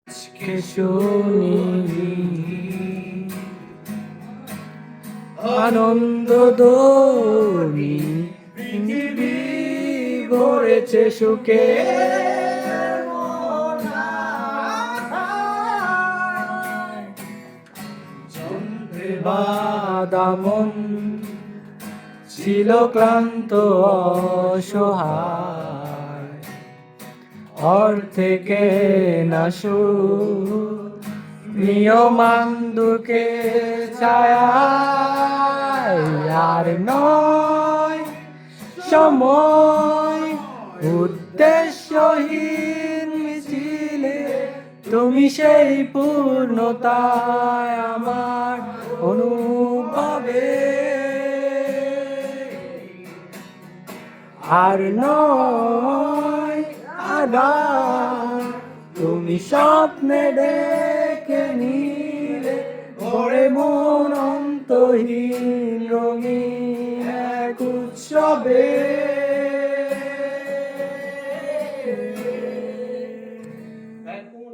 কে শুনি আনন্দ ধ্বনি, পৃথিবী ভরেছে সুখে। যন্ত্রে বাঁধা মন ছিল ক্লান্ত অসহায়, অর্থে কেনা সুখ নিয়মান দুঃখে ছায়ায়। আর নয় সময় উদ্দেশ্যহীন মিছিলে, তুমি সেই পূর্ণতায় আমার অনুভবে। আর নয় আধার, তুমি স্বপ্নে ডেকে নিলে ভরে মন অন্তহীন রঙিন এক উৎসবে।